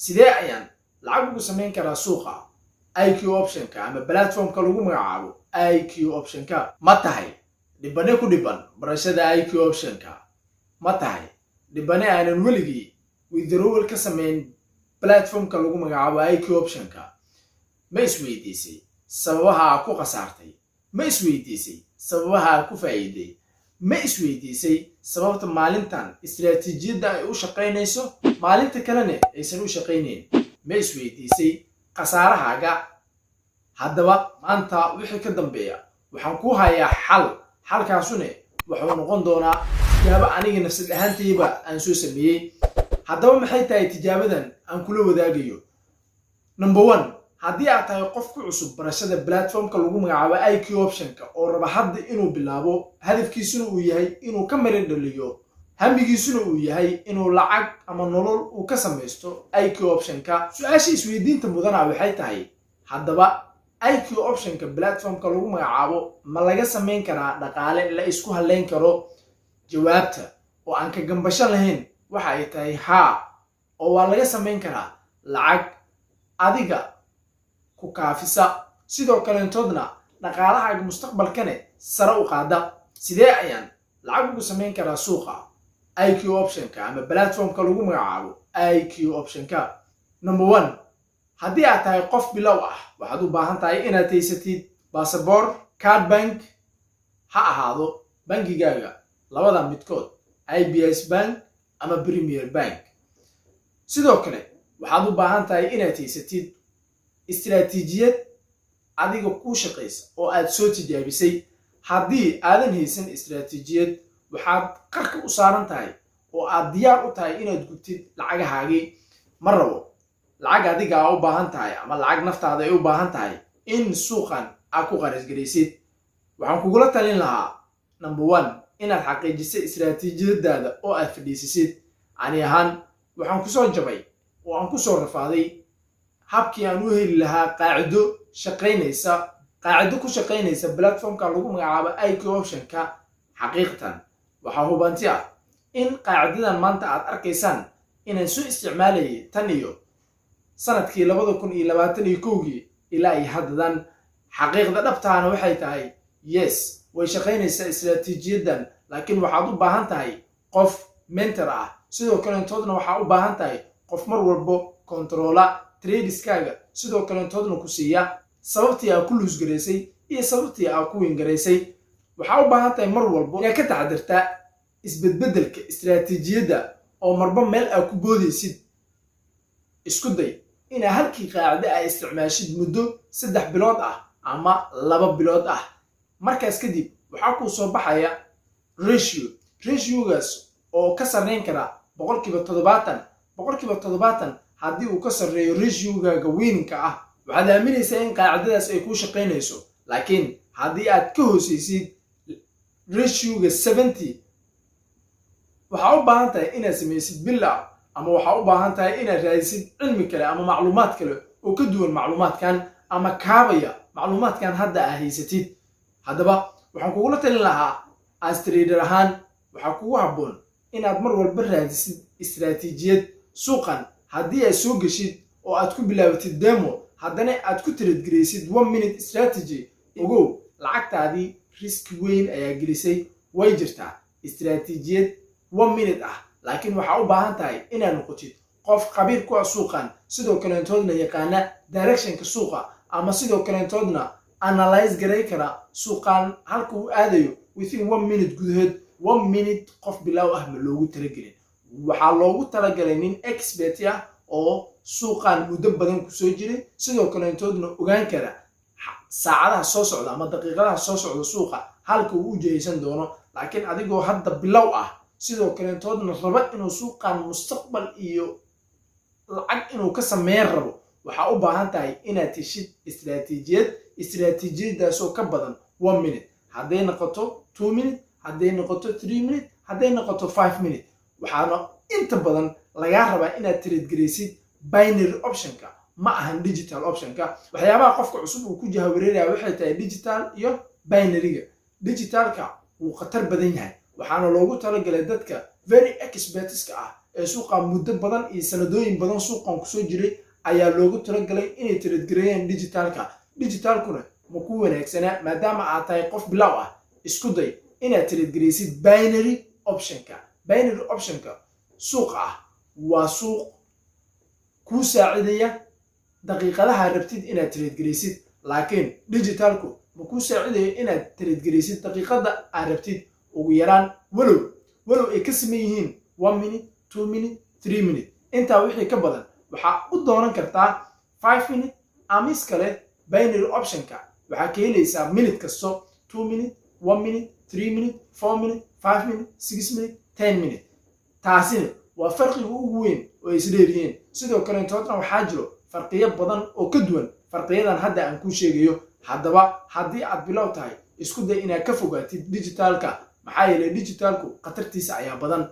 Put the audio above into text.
sidee ayaan lacag ugu samayn karaa suuqa IQ option-ka ama platform-ka lagu magacaabo IQ option-ka? ma tahay dhibane ku dhiban barashada IQ option-ka? ma tahay dhibane aanan weligii withdrawal ka samayn platform-ka lagu magacaabo IQ option-ka? ma isweydiisay sababaha ku khasaartay? ma isweydiisay sababaha ku faa'iiday? ma isweydiisay sababta maalintan istiraatiijiyadda ay u shaqaynayso maalinta kalena aysan u shaqaynayn? ma isweydiisay khasaarahaaga? haddaba maanta wixii ka dambeeya waxaan ku hayaa xalkaasuna wuxuu noqon doonaa tijaabo aniga nafsad ahaantayba aan soo sameeyey. haddaba maxay tahay tijaabadan aan kula wadaagayo? number 1, haddii aad tahay qof ku cusub barashada platform-ka lagu magacaabo IQ option-ka oo raba hadda inuu bilaabo, hadafkiisuna uu yahay inuu ka marin dhaliyo, hamigiisuna uu yahay inuu lacag ama nolol uu ka samaysto IQ option-ka, su-aasha isweydiinta mudana waxay tahay haddaba IQ option-ka platform-ka lagu magacaabo ma laga samayn karaa dhaqaale la isku halayn karo? jawaabta oo aan ka gambasho lahayn waxa ay tahay haa, oo waa laga samayn karaa lacag adiga ku kaafisa, sidoo kaleentoodna dhaqaalahaaga mustaqbalkane sare u qaada. sidee ayaan lacag ugu samayn karaa suuqa IQ option-ka ama platform-ka lagu magacaabo IQ option-ka? number 1, haddii aad tahay qof bilow ah waxaad u baahan tahay inaad haysatid baasaboor, card bank ha ahaado bangigaaga labada midkood, IBS bank ama Premier bank. sidoo kale waxaad u baahan tahay inaad haysatid istiraatiijiyad adiga ku shaqaysa oo aad soo tijaabisay. haddii aadan haysan istiraatiijiyad waxaad qarka u saaran tahay oo aad diyaar u tahay inaad gubtid lacagahaagii. ma rabo lacag adiga u baahan tahay ama lacag naftaada ay u baahan tahay in suuqan aad ku qarashgaraysid. waxaan kugula talin lahaa number 1, inaad xaqiijisay istiraatiijiyadaada oo aad fadhiisisid. ani ahaan waxaan kusoo jabay oo aan kusoo rafaaday habkii aan u heli lahaa qaacido ku shaqaynaysa platform-ka lagu magacaabo IQ option-ka. xaqiiqatan waxaa hubanti ah in qaacidadan maanta aad arkaysaan inaan soo isticmaalayay tan iyo sanadkii 2021 ilaa ay haddadan. xaqiiqda dhabtaana waxay tahay yes, way shaqaynaysaa istiraatiijiyadan, laakiin waxaad u baahan tahay qof mentor ah. sidoo kaleentoodna waxaa u baahan tahay qof mar walbo controla tradeskaaga, sidoo kaleentoodna ku siiya sababtii aad ku luusgaraysay iyo sababtii aad ku wingaraysay. waxaa u baahan tahay mar walbo inaad ka taxadirtaa isbedbedelka istiraatiijiyadda oo marba meel aad ku boodaysid. isku day inaad halkii qaacida ay isticmaashid muddo 3 bilood ah ama 2 bilood ah. markaas kadib waxaa kuu soo baxaya ratiogaas oo ka sarreyn kara 70%. haddii uu ka sarreeyo ratiogaaga wiininka ah waxaad aaminaysaa in qaacidadaas ay kuu shaqaynayso. laakiin haddii aad ka hoosaysid ratioga 70, waxaa u baahan tahay inaad samaysid billah, ama waxaa u baahan tahay inaad raadisid cilmi kale ama macluumaad kale oo ka duwan macluumaadkan ama kaabaya macluumaadkan hadda aad haysatid. haddaba waxaan kugula talin lahaa as trader ahaan waxaa kugu habboon inaad mar walba raadisid istiraatiijiyad suuqan. haddii aad soo geshid oo aad ku bilaabatid demo, haddana aad ku tiradgaraysid 1 minute strategy, ogow lacagtaadii riski weyn ayaa gelisay. way jirtaa istiraatiijiyad 1 minute ah, laakiin waxaa u baahan tahay inaad noqotid qof khabiir ku ah suuqan, sidoo kaleentoodna yaqaana directionka suuqa, ama sidoo kaleentoodna analyze garay kara suuqan halka uu aadayo within 1 minute gudaheed. 1 minute qof bilow ah ma loogu talagelin, waxaa loogu talagalay nin expert ah oo suuqan muddo badan ku soo jiray, sidoo kaleentoodna ogaan kara saacadaha soo socda ama daqiiqadaha soo socda suuqa halka uu u jihaysan doono. laakiin adigoo hadda bilow ah, sidoo kaleentoodna raba inuu suuqan mustaqbal iyo lacag inuu ka sameyn rabo, waxaa u baahan tahay inaad heshid istiraatiijiyadaasoo ka badan 1 minute. hadday noqoto 2 minute, hadday noqoto 3 minute, hadday noqoto 5 minute. waxaana inta badan lagaa rabaa inaad tiradgaraysid binary option-ka, ma ahan digital option-ka. waxyaabaha qofka cusub uu ku jahawareeraya waxay tahay digital iyo binary-ga. digitalka wuu khatar badan yahay, waxaana loogu talagalay dadka very expertska ah ee suuqa muddo badan iyo sanadooyin badan suuqan kusoo jiray ayaa loogu talagalay inay trade gareeyaan digitalkuna ma ku wanaagsanaa maadaama aad tahay qof bilow ah isku day inaad trade gareysid binary optionka suuq ah waa suuq kuu saacidaya daqiiqadaha rabtid inaad trade gareysid laakiin digitalku ma kuu saacidayo inaad trade gareysid daqiiqada aad rabtid ugu yaraan walow ay ka sameyn yihiin 1 minute 2 minute 3 minute intaa wixii ka badan waxaa u dooran kartaa 5 minute ama iskale binary optionka waxaa ka helaysaa minute kasto 2 minute 1 minute 3 minute 4 minute 5 minute 6 minute 10 minute taasina waa farqiga ugu weyn oo isleeyihiin sidoo kale intoodna waxaa jiro farqiyo badan oo ka duwan farqiyadan hadda aan ku sheegayo haddaba haddii aad bilow tahay isku day inaad ka fogaatid digitalka maxaa yeelay digitalku khatartiisa ayaa badan